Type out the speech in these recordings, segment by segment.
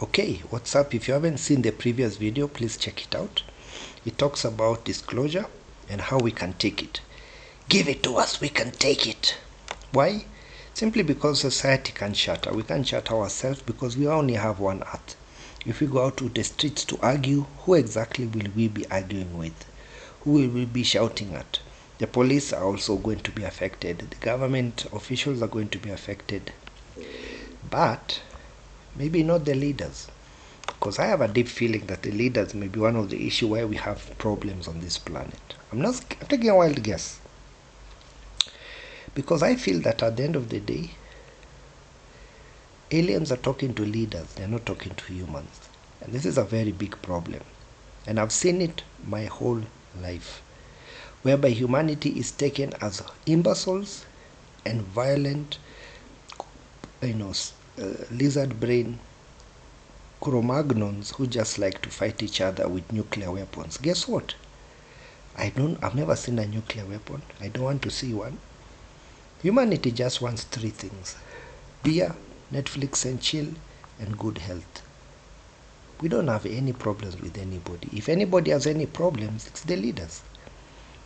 Okay, what's up? If you haven't seen the previous video, please check it out. It talks about disclosure and how we can take it. Give it to us, we can take it. Why? Simply because society can shatter. We can't shatter ourselves because we only have one earth. If we go out to the streets to argue, who exactly will we be arguing with? Who will we be shouting at? The police are also going to be affected. The government officials are going to be affected. But maybe not the leaders, because I have a deep feeling that the leaders may be one of the issue why we have problems on this planet. I'm taking a wild guess, because I feel that at the end of the day, aliens are talking to leaders, they're not talking to humans, and this is a very big problem. And I've seen it my whole life, whereby humanity is taken as imbeciles and violent, lizard brain Cro-Magnons who just like to fight each other with nuclear weapons. Guess what? I've never seen a nuclear weapon. I don't want to see one. Humanity just wants three things: beer, Netflix and chill, and good health. We don't have any problems with anybody. If anybody has any problems, it's the leaders.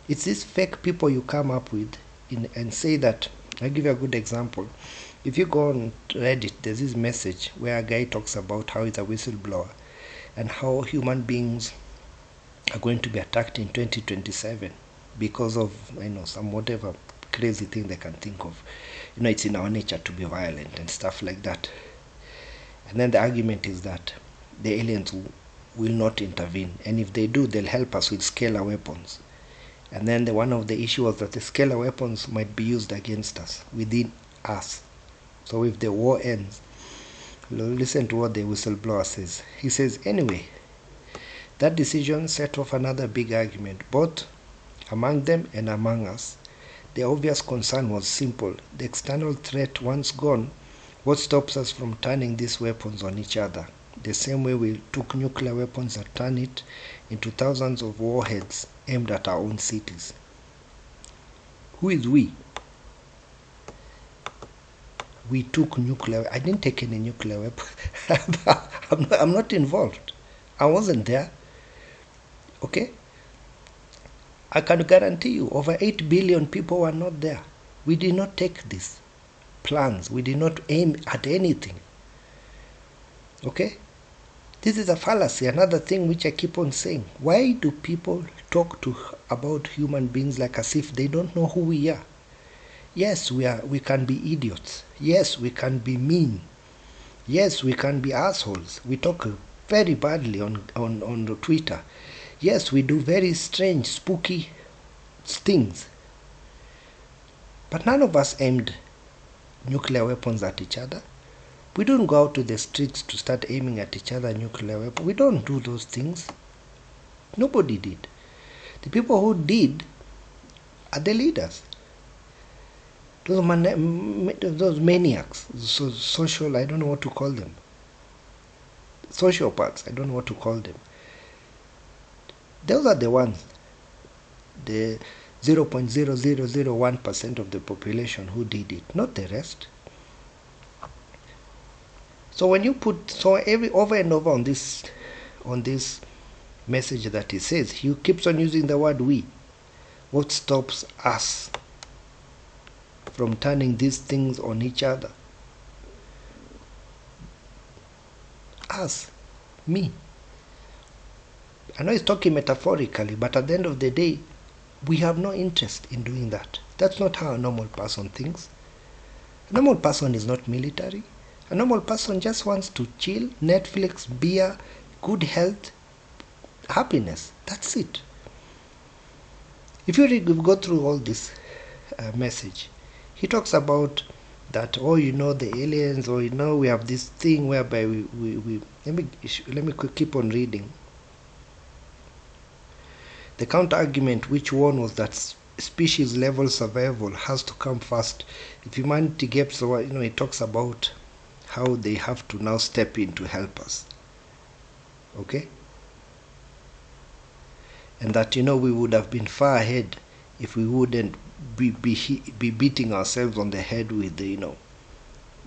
It's these fake people you come up with and say that. I'll give you a good example. If you go on Reddit, there's this message where a guy talks about how he's a whistleblower and how human beings are going to be attacked in 2027 because of some whatever crazy thing they can think of. It's in our nature to be violent and stuff like that. And then the argument is that the aliens will not intervene, and if they do, they'll help us with scalar weapons. And then one of the issues was that the scalar weapons might be used against us, within us. So if the war ends, listen to what the whistleblower says. He says, anyway, that decision set off another big argument, both among them and among us. The obvious concern was simple. The external threat once gone, what stops us from turning these weapons on each other? The same way we took nuclear weapons and turned it into thousands of warheads aimed at our own cities. Who is we? We took nuclear. I didn't take any nuclear weapon. I'm not involved. I wasn't there. Okay? I can guarantee you over 8 billion people were not there. We did not take these plans. We did not aim at anything. Okay? This is a fallacy. Another thing which I keep on saying. Why do people talk about human beings like as if they don't know who we are? Yes, we can be idiots. Yes, we can be mean. Yes, we can be assholes. We talk very badly on Twitter. Yes, we do very strange, spooky things. But none of us aimed nuclear weapons at each other. We don't go out to the streets to start aiming at each other nuclear weapons. We don't do those things. Nobody did. The people who did are the leaders. Those maniacs, social, I don't know what to call them. Sociopaths, I don't know what to call them. Those are the ones, the 0.0001% of the population who did it, not the rest. So when you over and over on this message that he says, he keeps on using the word we. What stops us from turning these things on each other? Us, me. I know he's talking metaphorically, but at the end of the day, we have no interest in doing that. That's not how a normal person thinks. A normal person is not military. A normal person just wants to chill, Netflix, beer, good health, happiness. That's it. If you go through all this message, he talks about that, the aliens, we have this thing whereby we let me keep on reading. The counter-argument which won was that species-level survival has to come first. If humanity gets, it talks about how they have to now step in to help us. Okay? And that, we would have been far ahead if we wouldn't be beating ourselves on the head with,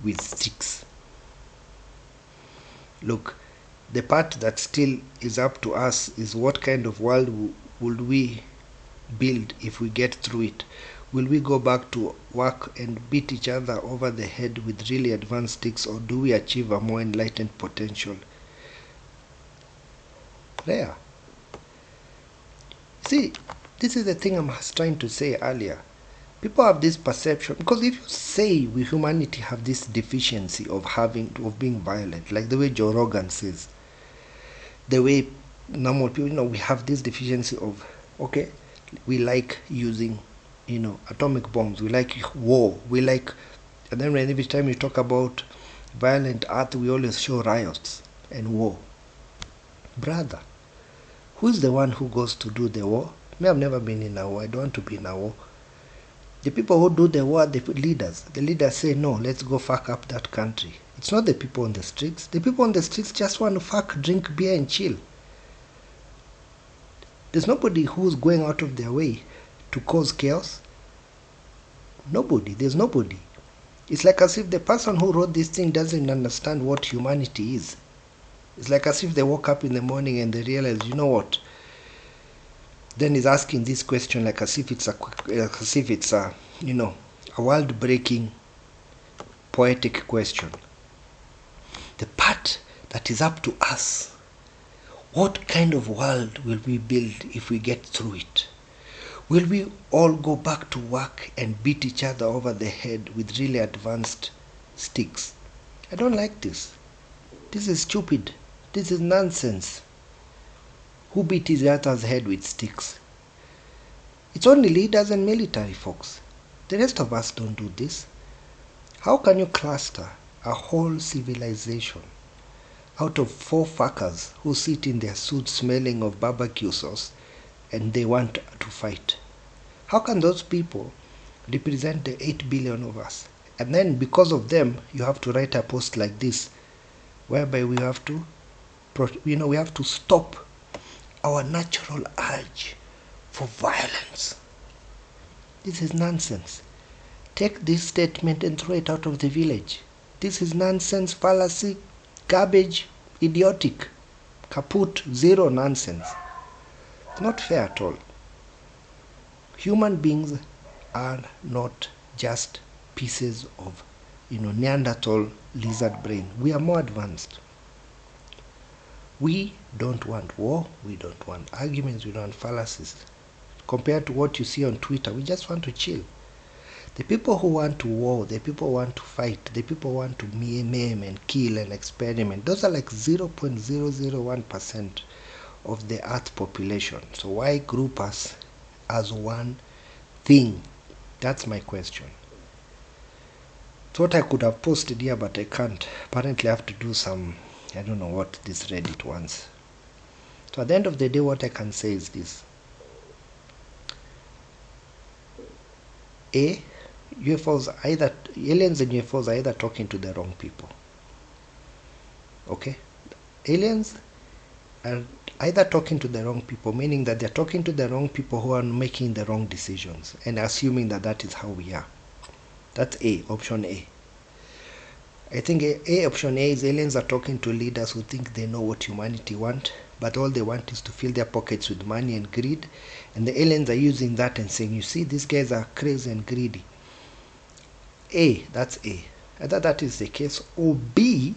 with sticks. Look, the part that still is up to us is what kind of world would we build if we get through it. Will we go back to work and beat each other over the head with really advanced sticks, or do we achieve a more enlightened potential there? See, this is the thing I was trying to say earlier. People have this perception, because if you say we humanity have this deficiency of being violent, like the way Joe Rogan says, the way normal people, we have this deficiency of, okay, we like using, atomic bombs, we like war, and then every time you talk about violent act, we always show riots and war. Brother, who's the one who goes to do the war? Me, I've never been in a war. I don't want to be in a war. The people who do the war are the leaders. The leaders say, no, let's go fuck up that country. It's not the people on the streets. The people on the streets just want to fuck, drink beer and chill. There's nobody who's going out of their way to cause chaos. Nobody. There's nobody. It's like as if the person who wrote this thing doesn't understand what humanity is. It's like as if they woke up in the morning and they realize, you know what? Then he's asking this question like as if it's a world-breaking poetic question. The part that is up to us. What kind of world will we build if we get through it? Will we all go back to work and beat each other over the head with really advanced sticks? I don't like this. This is stupid. This is nonsense. Who beat each other's head with sticks? It's only leaders and military folks. The rest of us don't do this. How can you cluster a whole civilization out of 4 fuckers who sit in their suits smelling of barbecue sauce and they want to fight? How can those people represent the 8 billion of us? And then because of them, you have to write a post like this, whereby we have to stop our natural urge for violence. This is nonsense. Take this statement and throw it out of the village. This is nonsense, fallacy, garbage, idiotic, kaput, zero nonsense. It's not fair at all. Human beings are not just pieces of, Neanderthal lizard brain. We are more advanced. We don't want war, we don't want arguments, we don't want fallacies. Compared to what you see on Twitter, we just want to chill. The people who want to war, the people who want to fight, the people who want to maim and kill and experiment, those are like 0.001% of the Earth population. So why group us as one thing? That's my question. Thought I could have posted here, but I can't. Apparently I have to do some, I don't know what this Reddit wants. So at the end of the day, what I can say is this. Aliens and UFOs are either talking to the wrong people. Okay? Aliens are either talking to the wrong people, meaning that they're talking to the wrong people who are making the wrong decisions and assuming that that is how we are. That's A, option A. I think option A is aliens are talking to leaders who think they know what humanity want, but all they want is to fill their pockets with money and greed, and the aliens are using that and saying, you see, these guys are crazy and greedy. A, that's A. Either that is the case, or B,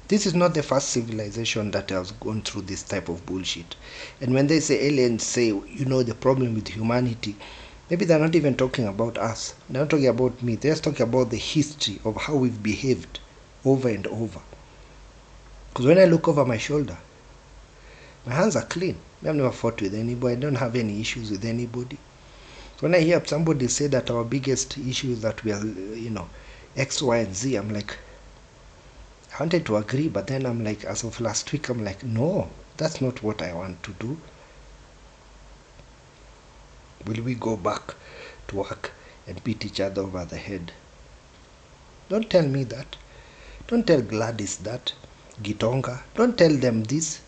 this is not the first civilization that has gone through this type of bullshit. And when they say aliens say, the problem with humanity, maybe they're not even talking about us. They're not talking about me. They're just talking about the history of how we've behaved over and over. Because when I look over my shoulder, my hands are clean. I've never fought with anybody. I don't have any issues with anybody. So when I hear somebody say that our biggest issue is that we are, X, Y, and Z, I'm like, I wanted to agree, but then I'm like, as of last week, I'm like, no, that's not what I want to do. Will we go back to work and beat each other over the head? Don't tell me that. Don't tell Gladys that. Gitonga. Don't tell them this.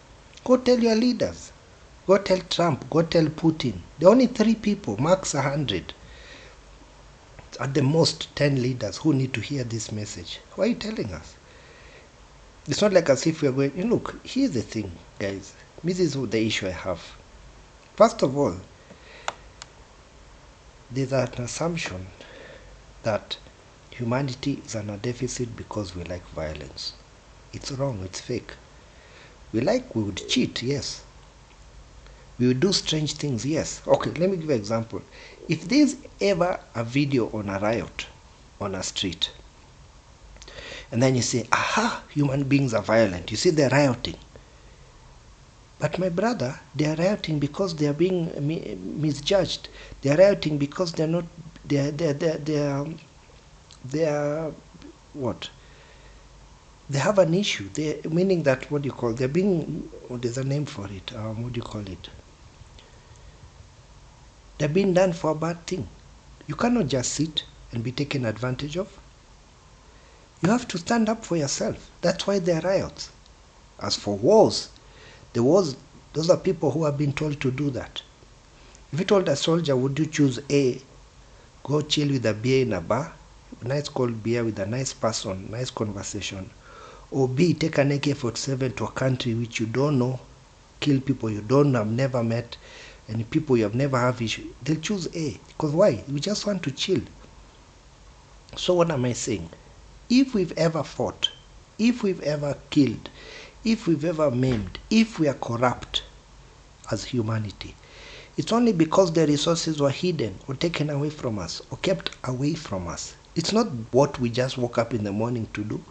Go tell your leaders. Go tell Trump. Go tell Putin. There are only 3 people, max 100. At the most 10 leaders who need to hear this message. Why are you telling us? It's not like as if we're going, look, here's the thing, guys. This is the issue I have. First of all, there's an assumption that humanity is on a deficit because we like violence. It's wrong, it's fake. We would cheat, yes. We would do strange things, yes. Okay, let me give you an example. If there's ever a video on a riot on a street, and then you say, aha, human beings are violent. You see, they're rioting. But my brother, they are rioting because they are being misjudged. They are rioting because they're not, they are what? They have an issue. Meaning that, what do you call, they're being, there's a name for it. What do you call it? They're being done for a bad thing. You cannot just sit and be taken advantage of. You have to stand up for yourself. That's why there are riots. As for wars, those are people who have been told to do that. If you told a soldier, would you choose A, go chill with a beer in a bar, nice cold beer with a nice person, nice conversation, or B, take an AK-47 to a country which you don't know, kill people you don't have never met, and people you have never have issue? They'll choose A. Because why? We just want to chill. So what am I saying? If we've ever fought, if we've ever killed, if we've ever maimed, if we are corrupt as humanity, it's only because the resources were hidden or taken away from us or kept away from us. It's not what we just woke up in the morning to do.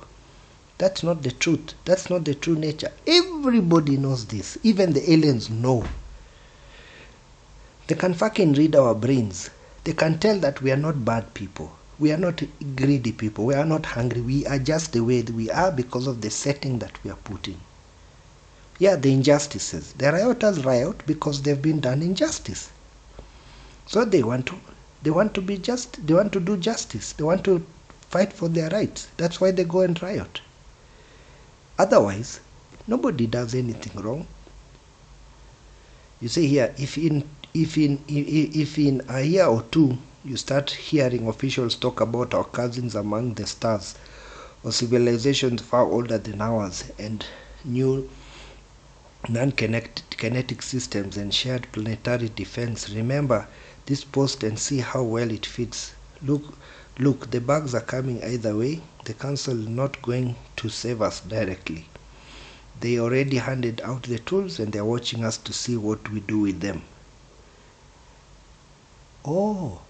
That's not the truth. That's not the true nature. Everybody knows this. Even the aliens know. They can fucking read our brains. They can tell that we are not bad people. We are not greedy people. We are not hungry. We are just the way we are because of the setting that we are put in. Yeah, the injustices. The rioters riot because they've been done injustice. So they want to be just. They want to do justice. They want to fight for their rights. That's why they go and riot. Otherwise, nobody does anything wrong. You see here, if in a year or two you start hearing officials talk about our cousins among the stars, or civilizations far older than ours, and new non-kinetic systems and shared planetary defense, remember this post and see how well it fits. Look, the bugs are coming either way. The council is not going to save us directly. They already handed out the tools and they're watching us to see what we do with them. Oh,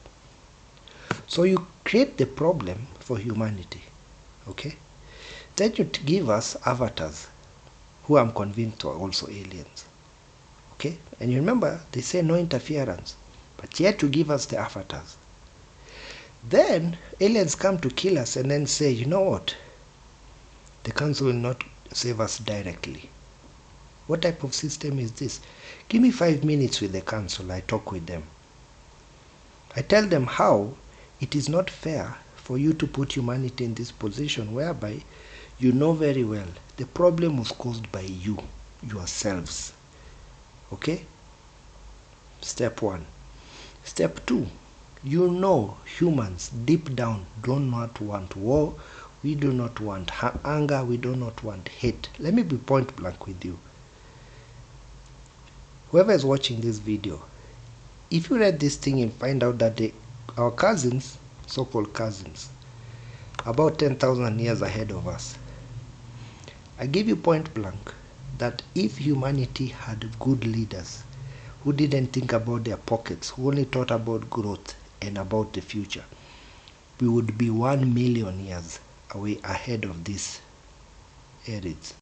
so you create the problem for humanity, okay? Then you give us avatars, who I'm convinced are also aliens, okay? And you remember, they say no interference, but yet you give us the avatars. Then aliens come to kill us and then say, you know what? The council will not save us directly. What type of system is this? Give me 5 minutes with the council. I talk with them. I tell them how it is not fair for you to put humanity in this position whereby you know very well the problem was caused by you, yourselves. Okay? Step 1. Step 2. You know humans deep down do not want war. We do not want anger. We do not want hate. Let me be point blank with you. Whoever is watching this video, if you read this thing and find out that our cousins, so-called cousins, about 10,000 years ahead of us, I give you point blank that if humanity had good leaders who didn't think about their pockets, who only thought about growth and about the future, we would be 1 million years away ahead of these Aerids.